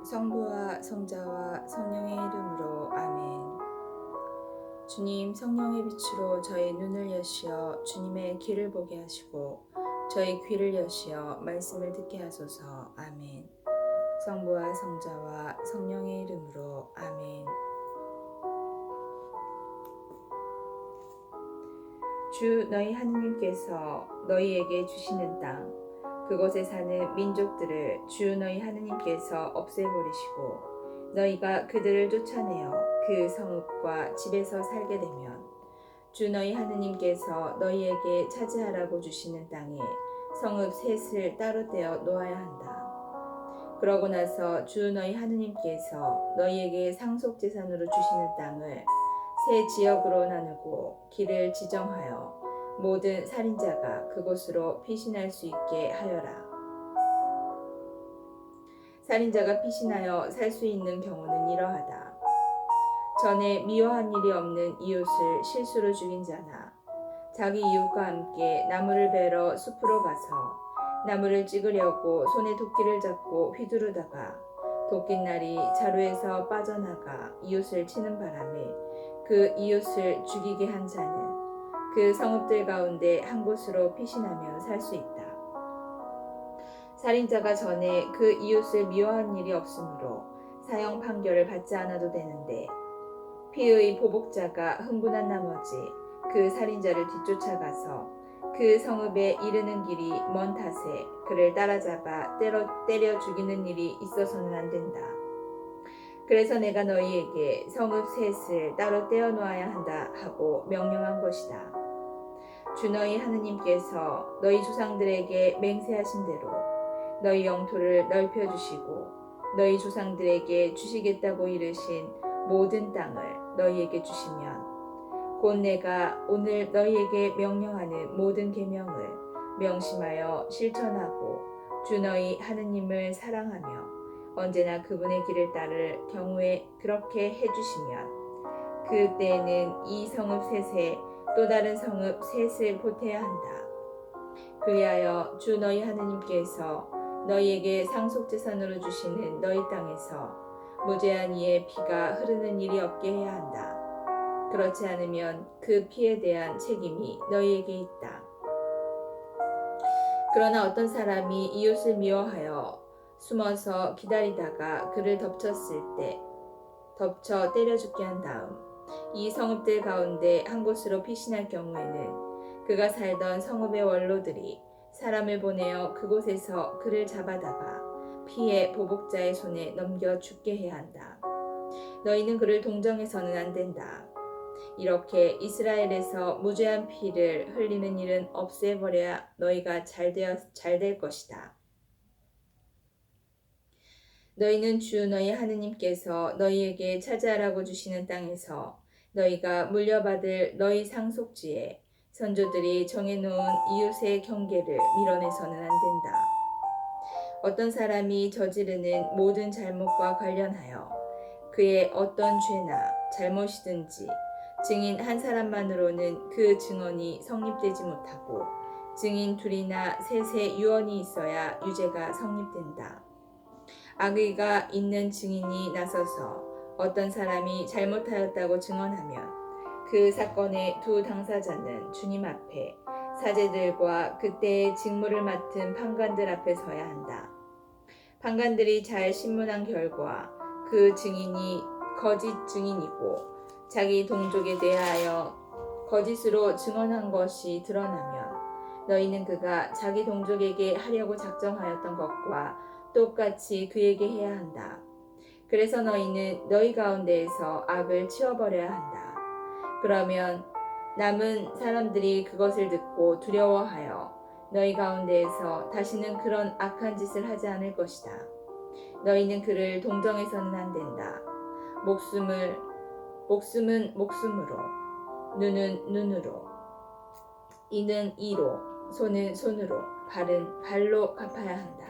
성부와 성자와 성령의 이름으로 아멘. 주님, 성령의 빛으로 저희 눈을 여시어 주님의 길을 보게 하시고 저희 귀를 여시어 말씀을 듣게 하소서. 아멘. 성부와 성자와 성령의 이름으로 아멘. 주 너희 하느님께서 너희에게 주시는 땅, 그곳에 사는 민족들을 주 너희 하느님께서 없애버리시고 너희가 그들을 쫓아내어 그 성읍과 집에서 살게 되면 주 너희 하느님께서 너희에게 차지하라고 주시는 땅에 성읍 셋을 따로 떼어 놓아야 한다. 그러고 나서 주 너희 하느님께서 너희에게 상속재산으로 주시는 땅을 세 지역으로 나누고 길을 지정하여 모든 살인자가 그곳으로 피신할 수 있게 하여라. 살인자가 피신하여 살 수 있는 경우는 이러하다. 전에 미워한 일이 없는 이웃을 실수로 죽인 자나 자기 이웃과 함께 나무를 베러 숲으로 가서 나무를 찍으려고 손에 도끼를 잡고 휘두르다가 도끼날이 자루에서 빠져나가 이웃을 치는 바람에 그 이웃을 죽이게 한 자는 그 성읍들 가운데 한 곳으로 피신하며 살 수 있다. 살인자가 전에 그 이웃을 미워한 일이 없으므로 사형 판결을 받지 않아도 되는데 피의 보복자가 흥분한 나머지 그 살인자를 뒤쫓아가서 그 성읍에 이르는 길이 먼 탓에 그를 따라잡아 때려 죽이는 일이 있어서는 안 된다. 그래서 내가 너희에게 성읍 셋을 따로 떼어 놓아야 한다 하고 명령한 것이다. 주 너희 하느님께서 너희 조상들에게 맹세하신 대로 너희 영토를 넓혀주시고 너희 조상들에게 주시겠다고 이르신 모든 땅을 너희에게 주시면 곧 내가 오늘 너희에게 명령하는 모든 계명을 명심하여 실천하고 주 너희 하느님을 사랑하며 언제나 그분의 길을 따를 경우에 그렇게 해주시면 그때에는 이 성읍 셋에 또 다른 성읍 셋을 보태야 한다. 그리하여 주 너희 하느님께서 너희에게 상속재산으로 주시는 너희 땅에서 무죄한 이의 피가 흐르는 일이 없게 해야 한다. 그렇지 않으면 그 피에 대한 책임이 너희에게 있다. 그러나 어떤 사람이 이웃을 미워하여 숨어서 기다리다가 그를 덮쳐 때려 죽게 한 다음 이 성읍들 가운데 한 곳으로 피신할 경우에는 그가 살던 성읍의 원로들이 사람을 보내어 그곳에서 그를 잡아다가 피해 보복자의 손에 넘겨 죽게 해야 한다. 너희는 그를 동정해서는 안 된다. 이렇게 이스라엘에서 무죄한 피를 흘리는 일은 없애버려야 너희가 잘 될 것이다. 너희는 주 너희 하느님께서 너희에게 차지하라고 주시는 땅에서 너희가 물려받을 너희 상속지에 선조들이 정해놓은 이웃의 경계를 밀어내서는 안 된다. 어떤 사람이 저지르는 모든 잘못과 관련하여 그의 어떤 죄나 잘못이든지 증인 한 사람만으로는 그 증언이 성립되지 못하고 증인 둘이나 셋의 유언이 있어야 유죄가 성립된다. 악의가 있는 증인이 나서서 어떤 사람이 잘못하였다고 증언하면 그 사건의 두 당사자는 주님 앞에 사제들과 그때의 직무를 맡은 판관들 앞에 서야 한다. 판관들이 잘 신문한 결과 그 증인이 거짓 증인이고 자기 동족에 대하여 거짓으로 증언한 것이 드러나면 너희는 그가 자기 동족에게 하려고 작정하였던 것과 똑같이 그에게 해야 한다. 그래서 너희는 너희 가운데에서 악을 치워버려야 한다. 그러면 남은 사람들이 그것을 듣고 두려워하여 너희 가운데에서 다시는 그런 악한 짓을 하지 않을 것이다. 너희는 그를 동정해서는 안 된다. 목숨은 목숨으로, 눈은 눈으로, 이는 이로, 손은 손으로, 발은 발로 갚아야 한다.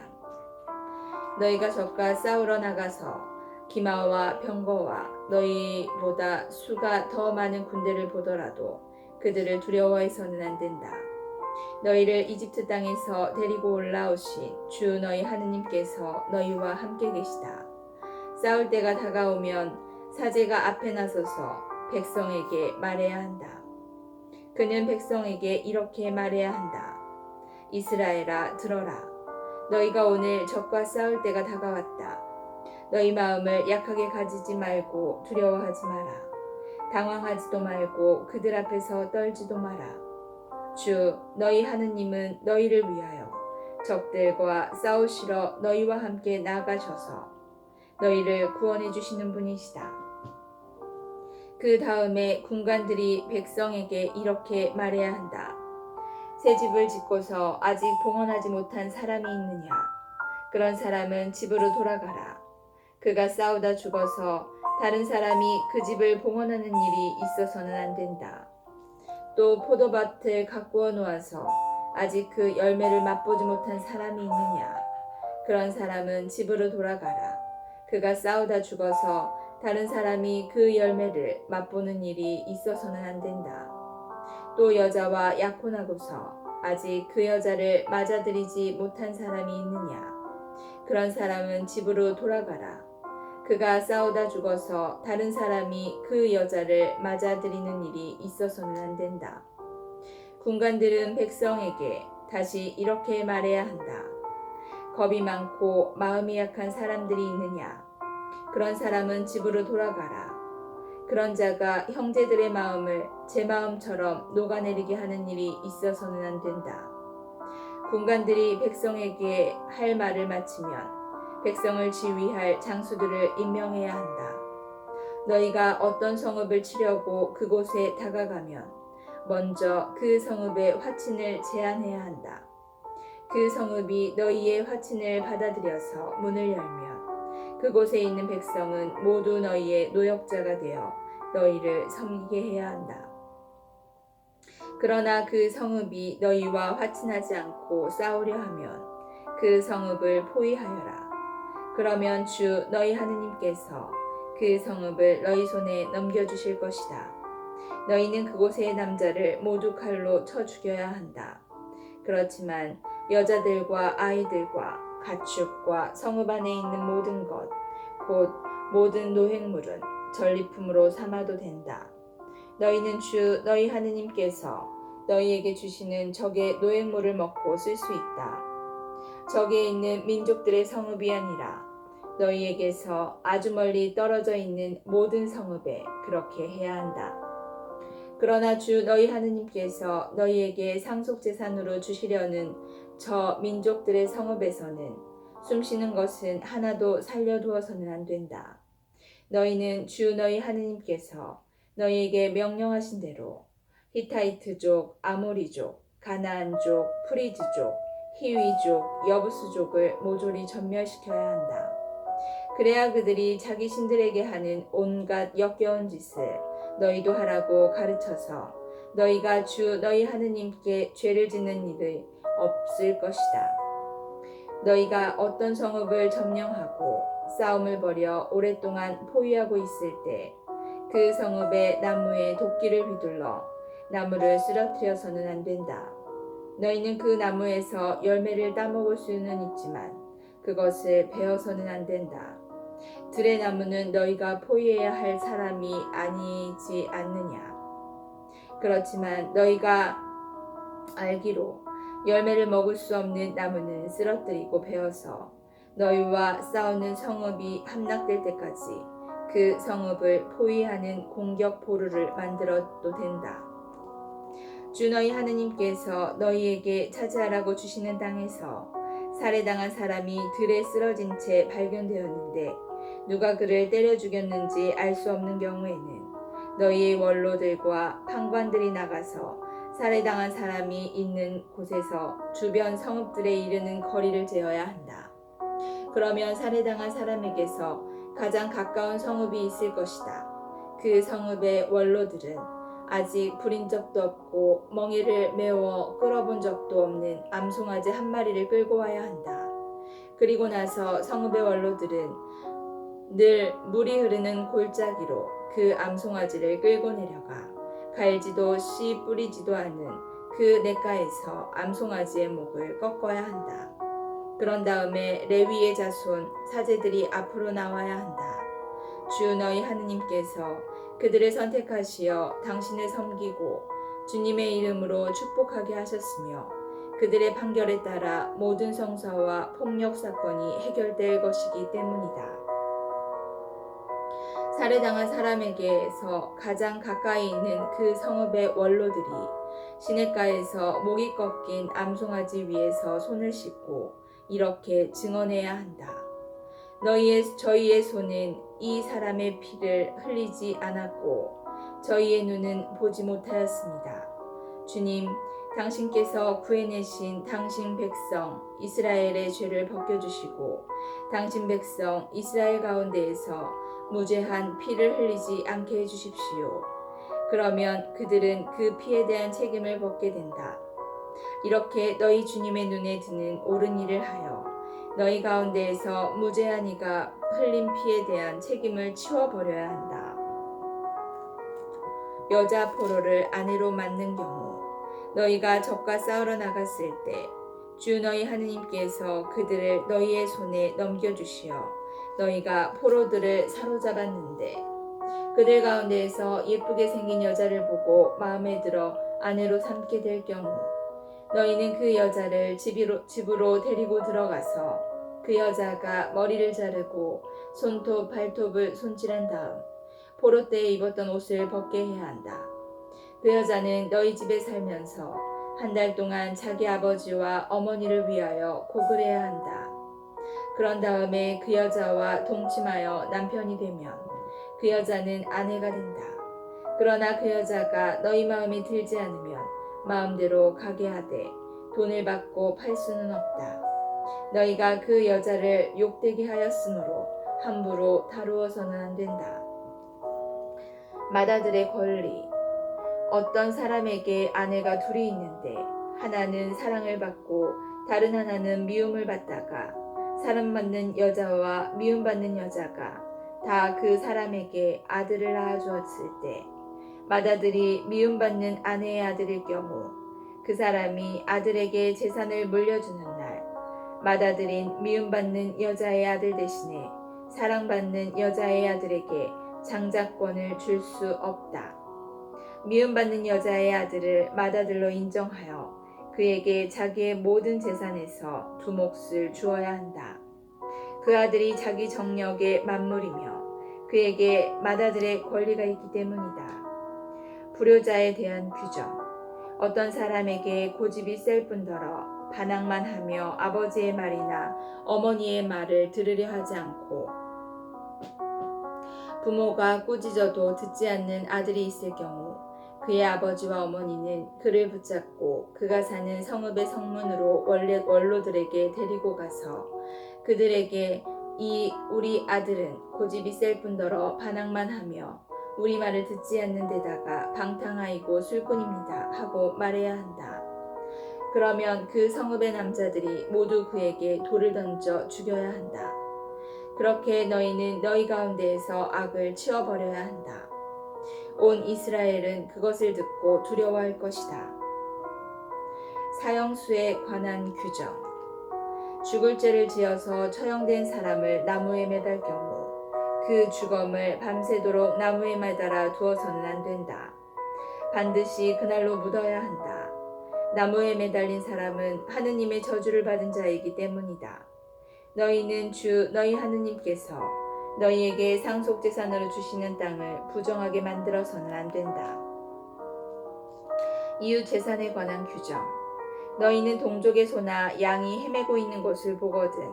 너희가 적과 싸우러 나가서 기마와 병거와 너희보다 수가 더 많은 군대를 보더라도 그들을 두려워해서는 안 된다. 너희를 이집트 땅에서 데리고 올라오신 주 너희 하느님께서 너희와 함께 계시다. 싸울 때가 다가오면 사제가 앞에 나서서 백성에게 말해야 한다. 그는 백성에게 이렇게 말해야 한다. 이스라엘아, 들어라. 너희가 오늘 적과 싸울 때가 다가왔다. 너희 마음을 약하게 가지지 말고 두려워하지 마라. 당황하지도 말고 그들 앞에서 떨지도 마라. 주 너희 하느님은 너희를 위하여 적들과 싸우시러 너희와 함께 나아가셔서 너희를 구원해 주시는 분이시다. 그 다음에 군관들이 백성에게 이렇게 말해야 한다. 새 집을 짓고서 아직 봉헌하지 못한 사람이 있느냐? 그런 사람은 집으로 돌아가라. 그가 싸우다 죽어서 다른 사람이 그 집을 봉헌하는 일이 있어서는 안 된다. 또 포도밭을 가꾸어 놓아서 아직 그 열매를 맛보지 못한 사람이 있느냐? 그런 사람은 집으로 돌아가라. 그가 싸우다 죽어서 다른 사람이 그 열매를 맛보는 일이 있어서는 안 된다. 또 여자와 약혼하고서 아직 그 여자를 맞아들이지 못한 사람이 있느냐? 그런 사람은 집으로 돌아가라. 그가 싸우다 죽어서 다른 사람이 그 여자를 맞아들이는 일이 있어서는 안 된다. 군관들은 백성에게 다시 이렇게 말해야 한다. 겁이 많고 마음이 약한 사람들이 있느냐? 그런 사람은 집으로 돌아가라. 그런 자가 형제들의 마음을 제 마음처럼 녹아내리게 하는 일이 있어서는 안 된다. 군관들이 백성에게 할 말을 마치면 백성을 지휘할 장수들을 임명해야 한다. 너희가 어떤 성읍을 치려고 그곳에 다가가면 먼저 그 성읍의 화친을 제안해야 한다. 그 성읍이 너희의 화친을 받아들여서 문을 열면 그곳에 있는 백성은 모두 너희의 노역자가 되어 너희를 섬기게 해야 한다. 그러나 그 성읍이 너희와 화친하지 않고 싸우려 하면 그 성읍을 포위하여라. 그러면 주 너희 하느님께서 그 성읍을 너희 손에 넘겨주실 것이다. 너희는 그곳의 남자를 모두 칼로 쳐 죽여야 한다. 그렇지만 여자들과 아이들과 가축과 성읍 안에 있는 모든 것, 곧 모든 노획물은 전리품으로 삼아도 된다. 너희는 주 너희 하느님께서 너희에게 주시는 적의 노획물을 먹고 쓸 수 있다. 적에 있는 민족들의 성읍이 아니라 너희에게서 아주 멀리 떨어져 있는 모든 성읍에 그렇게 해야 한다. 그러나 주 너희 하느님께서 너희에게 상속재산으로 주시려는 저 민족들의 성읍에서는 숨쉬는 것은 하나도 살려두어서는 안 된다. 너희는 주 너희 하느님께서 너희에게 명령하신 대로 히타이트족, 아모리족, 가나안족, 프리즈족, 히위족, 여부스족을 모조리 전멸시켜야 한다. 그래야 그들이 자기 신들에게 하는 온갖 역겨운 짓을 너희도 하라고 가르쳐서 너희가 주 너희 하느님께 죄를 짓는 일이 없을 것이다. 너희가 어떤 성읍을 점령하고 싸움을 벌여 오랫동안 포위하고 있을 때 그 성읍의 나무에 도끼를 휘둘러 나무를 쓰러뜨려서는 안 된다. 너희는 그 나무에서 열매를 따먹을 수는 있지만 그것을 베어서는 안 된다. 들의 나무는 너희가 포위해야 할 사람이 아니지 않느냐. 그렇지만 너희가 알기로 열매를 먹을 수 없는 나무는 쓰러뜨리고 베어서 너희와 싸우는 성읍이 함락될 때까지 그 성읍을 포위하는 공격 포르를 만들어도 된다. 주 너희 하느님께서 너희에게 차지하라고 주시는 땅에서 살해당한 사람이 들에 쓰러진 채 발견되었는데 누가 그를 때려 죽였는지 알 수 없는 경우에는 너희의 원로들과 판관들이 나가서 살해당한 사람이 있는 곳에서 주변 성읍들에 이르는 거리를 재어야 한다. 그러면 살해당한 사람에게서 가장 가까운 성읍이 있을 것이다. 그 성읍의 원로들은 아직 부린 적도 없고 멍에를 메워 끌어본 적도 없는 암송아지 한 마리를 끌고 와야 한다. 그리고 나서 성읍의 원로들은 늘 물이 흐르는 골짜기로 그 암송아지를 끌고 내려가 갈지도 씨 뿌리지도 않은 그 냇가에서 암송아지의 목을 꺾어야 한다. 그런 다음에 레위의 자손 사제들이 앞으로 나와야 한다. 주 너희 하느님께서 그들을 선택하시어 당신을 섬기고 주님의 이름으로 축복하게 하셨으며 그들의 판결에 따라 모든 성사와 폭력 사건이 해결될 것이기 때문이다. 살해당한 사람에게서 가장 가까이 있는 그 성읍의 원로들이 시냇가에서 목이 꺾인 암송아지 위에서 손을 씻고 이렇게 증언해야 한다. 저희의 손은 이 사람의 피를 흘리지 않았고 저희의 눈은 보지 못하였습니다. 주님, 당신께서 구해내신 당신 백성 이스라엘의 죄를 벗겨주시고 당신 백성 이스라엘 가운데에서 무죄한 피를 흘리지 않게 해주십시오. 그러면 그들은 그 피에 대한 책임을 벗게 된다. 이렇게 너희 주님의 눈에 드는 옳은 일을 하여 너희 가운데에서 무죄한 이가 흘린 피에 대한 책임을 치워버려야 한다. 여자 포로를 아내로 맞는 경우 너희가 적과 싸우러 나갔을 때 주 너희 하느님께서 그들을 너희의 손에 넘겨주시어 너희가 포로들을 사로잡았는데 그들 가운데에서 예쁘게 생긴 여자를 보고 마음에 들어 아내로 삼게 될 경우 너희는 그 여자를 집으로 데리고 들어가서 그 여자가 머리를 자르고 손톱 발톱을 손질한 다음 포로 때에 입었던 옷을 벗게 해야 한다. 그 여자는 너희 집에 살면서 한 달 동안 자기 아버지와 어머니를 위하여 고글해야 한다. 그런 다음에 그 여자와 동침하여 남편이 되면 그 여자는 아내가 된다. 그러나 그 여자가 너희 마음에 들지 않으면 마음대로 가게 하되 돈을 받고 팔 수는 없다. 너희가 그 여자를 욕되게 하였으므로 함부로 다루어서는 안 된다. 맏아들의 권리. 어떤 사람에게 아내가 둘이 있는데 하나는 사랑을 받고 다른 하나는 미움을 받다가 사랑받는 여자와 미움받는 여자가 다 그 사람에게 아들을 낳아주었을 때 맏아들이 미움받는 아내의 아들일 경우 그 사람이 아들에게 재산을 물려주는 날 맏아들인 미움받는 여자의 아들 대신에 사랑받는 여자의 아들에게 장자권을 줄 수 없다. 미움받는 여자의 아들을 맏아들로 인정하여 그에게 자기의 모든 재산에서 두 몫을 주어야 한다. 그 아들이 자기 정력의 만물이며 그에게 맏아들의 권리가 있기 때문이다. 불효자에 대한 규정. 어떤 사람에게 고집이 셀 뿐더러 반항만 하며 아버지의 말이나 어머니의 말을 들으려 하지 않고 부모가 꾸짖어도 듣지 않는 아들이 있을 경우 그의 아버지와 어머니는 그를 붙잡고 그가 사는 성읍의 성문으로 원로들에게 데리고 가서 그들에게 우리 아들은 고집이 셀 뿐더러 반항만 하며 우리 말을 듣지 않는 데다가 방탕하이고 술꾼입니다 하고 말해야 한다. 그러면 그 성읍의 남자들이 모두 그에게 돌을 던져 죽여야 한다. 그렇게 너희는 너희 가운데에서 악을 치워버려야 한다. 온 이스라엘은 그것을 듣고 두려워할 것이다. 사형수에 관한 규정. 죽을 죄를 지어서 처형된 사람을 나무에 매달 경우 그 주검을 밤새도록 나무에 매달아 두어서는 안 된다. 반드시 그날로 묻어야 한다. 나무에 매달린 사람은 하느님의 저주를 받은 자이기 때문이다. 너희는 주 너희 하느님께서 너희에게 상속재산으로 주시는 땅을 부정하게 만들어서는 안 된다. 이웃 재산에 관한 규정. 너희는 동족의 소나 양이 헤매고 있는 것을 보거든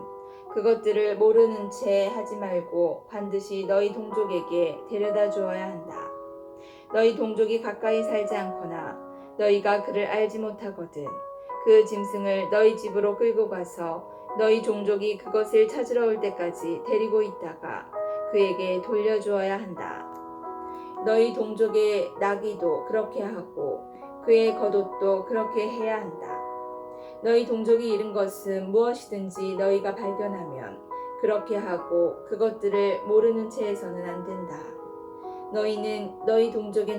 그것들을 모르는 채 하지 말고 반드시 너희 동족에게 데려다 주어야 한다. 너희 동족이 가까이 살지 않거나 너희가 그를 알지 못하거든 그 짐승을 너희 집으로 끌고 가서 너희 종족이 그것을 찾으러 올 때까지 데리고 있다가 그에게 돌려주어야 한다. 너희 동족의 나귀도 그렇게 하고 그의 겉옷도 그렇게 해야 한다. 너희 동족이 잃은 것은 무엇이든지 너희가 발견하면 그렇게 하고 그것들을 모르는 채 해서는 안 된다. 너희는 너희 동족의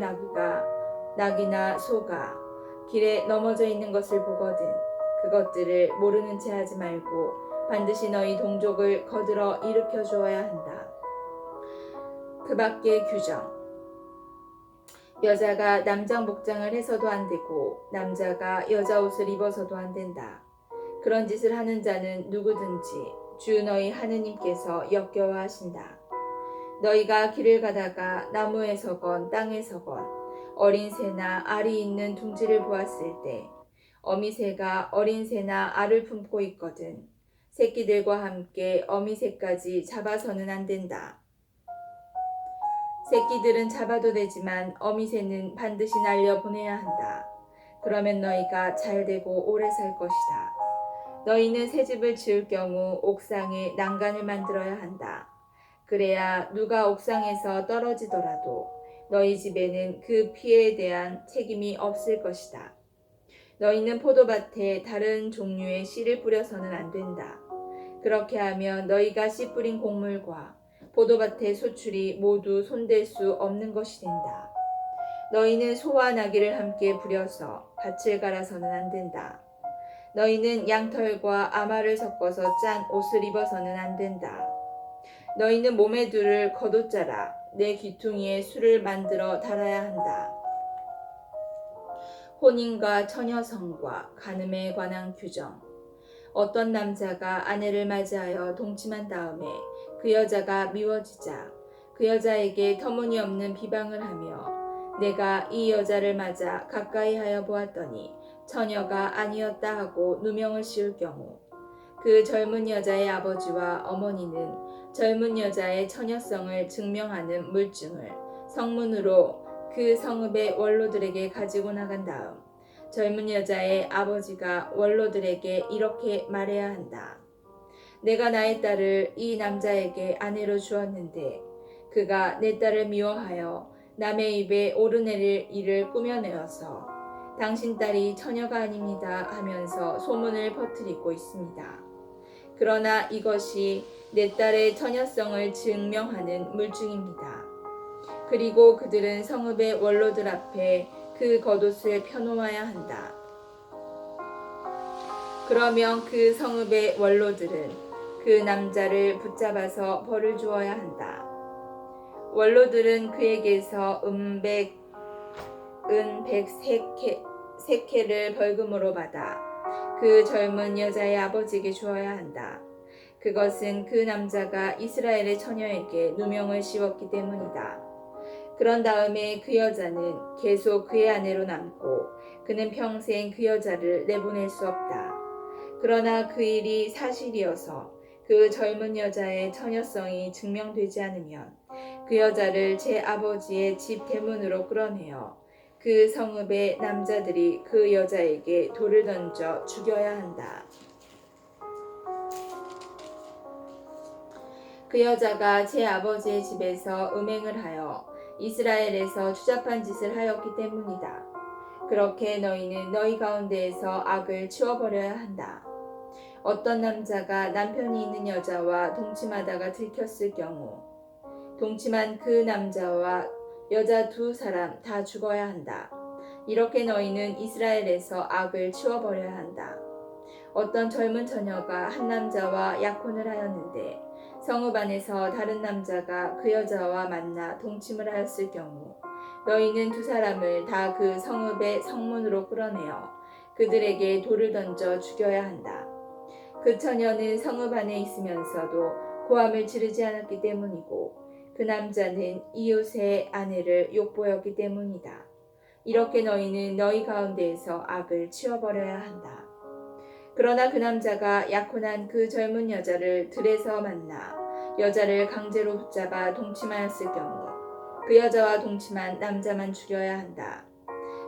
나귀나 소가 길에 넘어져 있는 것을 보거든 그것들을 모르는 채 하지 말고 반드시 너희 동족을 거들어 일으켜 주어야 한다. 그 밖의 규정. 여자가 남자 목장을 해서도 안 되고 남자가 여자 옷을 입어서도 안 된다. 그런 짓을 하는 자는 누구든지 주 너희 하느님께서 역겨워하신다. 너희가 길을 가다가 나무에서건 땅에서건 어린 새나 알이 있는 둥지를 보았을 때 어미새가 어린 새나 알을 품고 있거든 새끼들과 함께 어미새까지 잡아서는 안 된다. 새끼들은 잡아도 되지만 어미새는 반드시 날려 보내야 한다. 그러면 너희가 잘되고 오래 살 것이다. 너희는 새 집을 지을 경우 옥상에 난간을 만들어야 한다. 그래야 누가 옥상에서 떨어지더라도 너희 집에는 그 피해에 대한 책임이 없을 것이다. 너희는 포도밭에 다른 종류의 씨를 뿌려서는 안 된다. 그렇게 하면 너희가 씨 뿌린 곡물과 포도밭의 소출이 모두 손댈 수 없는 것이 된다. 너희는 소와 나귀를 함께 부려서 밭을 갈아서는 안 된다. 너희는 양털과 아마를 섞어서 짠 옷을 입어서는 안 된다. 너희는 몸에 두를 겉옷자라 내 귀퉁이에 술을 만들어 달아야 한다. 혼인과 처녀성과 간음에 관한 규정. 어떤 남자가 아내를 맞이하여 동침한 다음에 그 여자가 미워지자 그 여자에게 터무니없는 비방을 하며 내가 이 여자를 맞아 가까이 하여 보았더니 처녀가 아니었다 하고 누명을 씌울 경우 그 젊은 여자의 아버지와 어머니는 젊은 여자의 처녀성을 증명하는 물증을 성문으로 그 성읍의 원로들에게 가지고 나간 다음 젊은 여자의 아버지가 원로들에게 이렇게 말해야 한다. 내가 나의 딸을 이 남자에게 아내로 주었는데 그가 내 딸을 미워하여 남의 입에 오르내릴 일을 꾸며내어서 당신 딸이 처녀가 아닙니다 하면서 소문을 퍼뜨리고 있습니다. 그러나 이것이 내 딸의 처녀성을 증명하는 물증입니다. 그리고 그들은 성읍의 원로들 앞에 그 겉옷을 펴놓아야 한다. 그러면 그 성읍의 원로들은 그 남자를 붙잡아서 벌을 주어야 한다. 원로들은 그에게서 은100 세켈을 벌금으로 받아 그 젊은 여자의 아버지에게 주어야 한다. 그것은 그 남자가 이스라엘의 처녀에게 누명을 씌웠기 때문이다. 그런 다음에 그 여자는 계속 그의 아내로 남고 그는 평생 그 여자를 내보낼 수 없다. 그러나 그 일이 사실이어서 그 젊은 여자의 처녀성이 증명되지 않으면 그 여자를 제 아버지의 집 대문으로 끌어내어 그 성읍의 남자들이 그 여자에게 돌을 던져 죽여야 한다. 그 여자가 제 아버지의 집에서 음행을 하여 이스라엘에서 추잡한 짓을 하였기 때문이다. 그렇게 너희는 너희 가운데에서 악을 치워버려야 한다. 어떤 남자가 남편이 있는 여자와 동침하다가 들켰을 경우 동침한 그 남자와 여자 두 사람 다 죽어야 한다. 이렇게 너희는 이스라엘에서 악을 치워버려야 한다. 어떤 젊은 처녀가 한 남자와 약혼을 하였는데 성읍 안에서 다른 남자가 그 여자와 만나 동침을 하였을 경우 너희는 두 사람을 다 그 성읍의 성문으로 끌어내어 그들에게 돌을 던져 죽여야 한다. 그 처녀는 성읍 안에 있으면서도 고함을 지르지 않았기 때문이고 그 남자는 이웃의 아내를 욕보였기 때문이다. 이렇게 너희는 너희 가운데에서 악을 치워버려야 한다. 그러나 그 남자가 약혼한 그 젊은 여자를 들에서 만나 여자를 강제로 붙잡아 동침하였을 경우 그 여자와 동침한 남자만 죽여야 한다.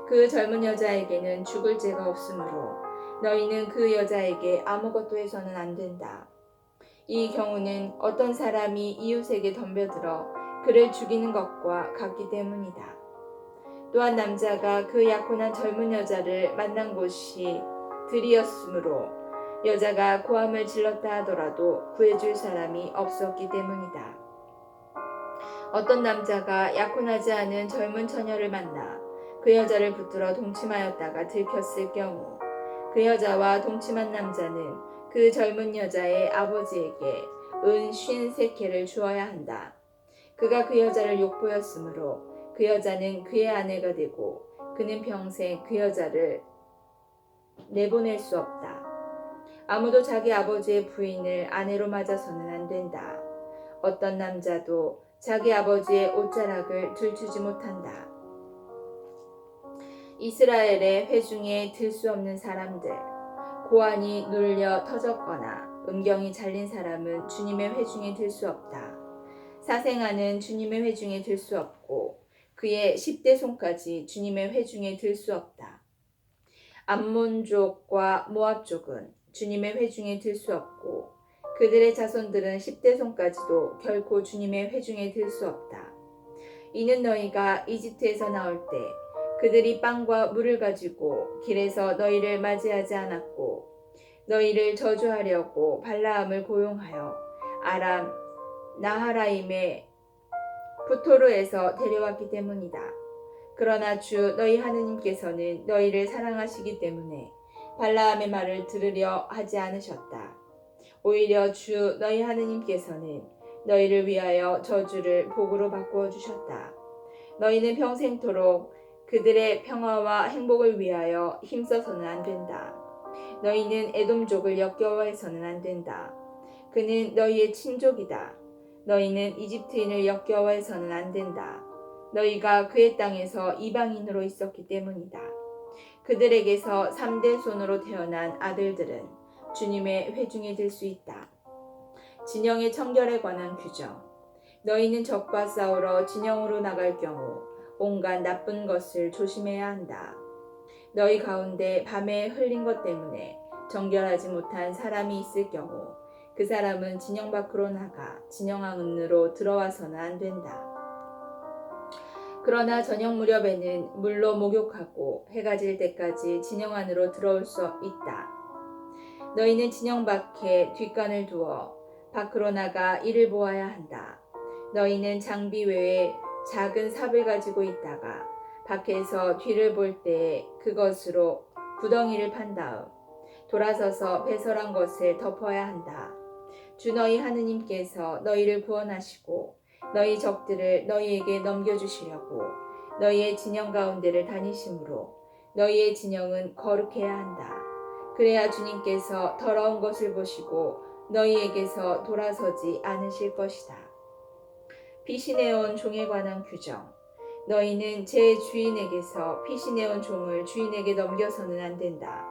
그 젊은 여자에게는 죽을 죄가 없으므로 너희는 그 여자에게 아무것도 해서는 안 된다. 이 경우는 어떤 사람이 이웃에게 덤벼들어 그를 죽이는 것과 같기 때문이다. 또한 남자가 그 약혼한 젊은 여자를 만난 곳이 들이었으므로 여자가 고함을 질렀다 하더라도 구해줄 사람이 없었기 때문이다. 어떤 남자가 약혼하지 않은 젊은 처녀를 만나 그 여자를 붙들어 동침하였다가 들켰을 경우 그 여자와 동침한 남자는 그 젊은 여자의 아버지에게 은 50세켈을 주어야 한다. 그가 그 여자를 욕보였으므로 그 여자는 그의 아내가 되고 그는 평생 그 여자를 내보낼 수 없다. 아무도 자기 아버지의 부인을 아내로 맞아서는 안 된다. 어떤 남자도 자기 아버지의 옷자락을 들추지 못한다. 이스라엘의 회중에 들 수 없는 사람들, 고환이 눌려 터졌거나 음경이 잘린 사람은 주님의 회중에 들 수 없다. 사생아는 주님의 회중에 들 수 없고 그의 10대 손까지 주님의 회중에 들 수 없다. 암몬족과 모압족은 주님의 회중에 들 수 없고 그들의 자손들은 10대 손까지도 결코 주님의 회중에 들 수 없다. 이는 너희가 이집트에서 나올 때 그들이 빵과 물을 가지고 길에서 너희를 맞이하지 않았고 너희를 저주하려고 발라함을 고용하여 아람 나하라임의 부토르에서 데려왔기 때문이다. 그러나 주 너희 하느님께서는 너희를 사랑하시기 때문에 발라함의 말을 들으려 하지 않으셨다. 오히려 주 너희 하느님께서는 너희를 위하여 저주를 복으로 바꾸어 주셨다. 너희는 평생토록 그들의 평화와 행복을 위하여 힘써서는 안 된다. 너희는 에돔족을 역겨워해서는 안 된다. 그는 너희의 친족이다. 너희는 이집트인을 역겨워해서는 안 된다. 너희가 그의 땅에서 이방인으로 있었기 때문이다. 그들에게서 3대 손으로 태어난 아들들은 주님의 회중에 들 수 있다. 진영의 청결에 관한 규정. 너희는 적과 싸우러 진영으로 나갈 경우 온갖 나쁜 것을 조심해야 한다. 너희 가운데 밤에 흘린 것 때문에 정결하지 못한 사람이 있을 경우 그 사람은 진영 밖으로 나가 진영 안으로 들어와서는 안 된다. 그러나 저녁 무렵에는 물로 목욕하고 해가 질 때까지 진영 안으로 들어올 수 있다. 너희는 진영 밖에 뒷간을 두어 밖으로 나가 이를 보아야 한다. 너희는 장비 외에 작은 삽을 가지고 있다가 밖에서 뒤를 볼 때에 그것으로 구덩이를 판 다음 돌아서서 배설한 것을 덮어야 한다. 주 너희 하느님께서 너희를 구원하시고 너희 적들을 너희에게 넘겨주시려고 너희의 진영 가운데를 다니심으로 너희의 진영은 거룩해야 한다. 그래야 주님께서 더러운 것을 보시고 너희에게서 돌아서지 않으실 것이다. 피신해온 종에 관한 규정. 너희는 제 주인에게서 피신해온 종을 주인에게 넘겨서는 안 된다.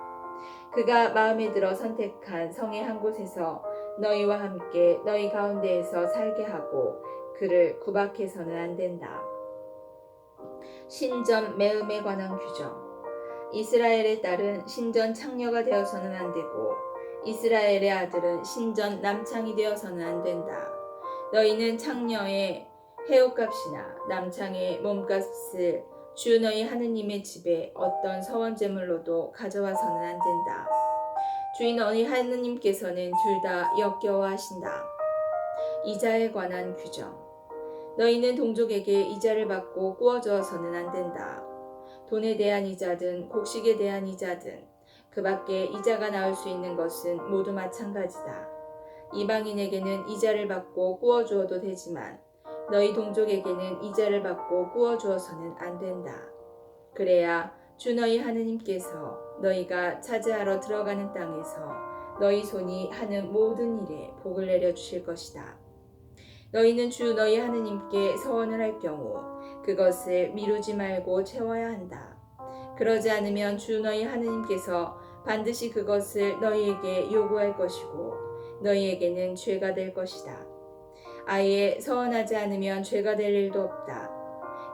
그가 마음에 들어 선택한 성의 한 곳에서 너희와 함께 너희 가운데에서 살게 하고 그를 구박해서는 안 된다. 신전 매음에 관한 규정. 이스라엘의 딸은 신전 창녀가 되어서는 안 되고 이스라엘의 아들은 신전 남창이 되어서는 안 된다. 너희는 창녀의 해옷값이나 남창의 몸값을 주 너희 하느님의 집에 어떤 서원제물로도 가져와서는 안 된다. 주인 너희 하느님께서는 둘 다 역겨워하신다. 이자에 관한 규정. 너희는 동족에게 이자를 받고 꾸어주어서는 안 된다. 돈에 대한 이자든 곡식에 대한 이자든 그 밖에 이자가 나올 수 있는 것은 모두 마찬가지다. 이방인에게는 이자를 받고 꾸어주어도 되지만 너희 동족에게는 이자를 받고 꾸어주어서는 안 된다. 그래야 주 너희 하느님께서 너희가 차지하러 들어가는 땅에서 너희 손이 하는 모든 일에 복을 내려주실 것이다. 너희는 주 너희 하느님께 서원을 할 경우 그것을 미루지 말고 채워야 한다. 그러지 않으면 주 너희 하느님께서 반드시 그것을 너희에게 요구할 것이고 너희에게는 죄가 될 것이다. 아예 서원하지 않으면 죄가 될 일도 없다.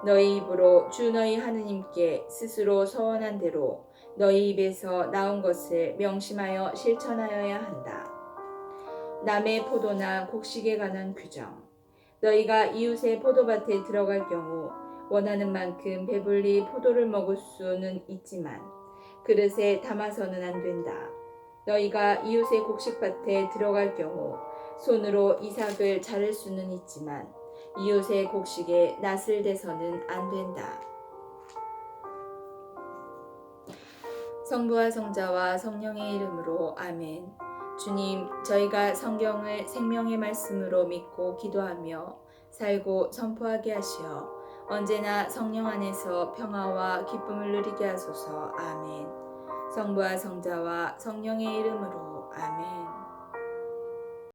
너희 입으로 주 너희 하느님께 스스로 서원한 대로 너희 입에서 나온 것을 명심하여 실천하여야 한다. 남의 포도나 곡식에 관한 규정. 너희가 이웃의 포도밭에 들어갈 경우 원하는 만큼 배불리 포도를 먹을 수는 있지만 그릇에 담아서는 안 된다. 너희가 이웃의 곡식밭에 들어갈 경우 손으로 이삭을 자를 수는 있지만 이웃의 곡식에 낫을 대서는 안 된다. 성부와 성자와 성령의 이름으로 아멘. 주님, 저희가 성경을 생명의 말씀으로 믿고 기도하며 살고 선포하게 하시어 언제나 성령 안에서 평화와 기쁨을 누리게 하소서. 아멘. 성부와 성자와 성령의 이름으로. 아멘.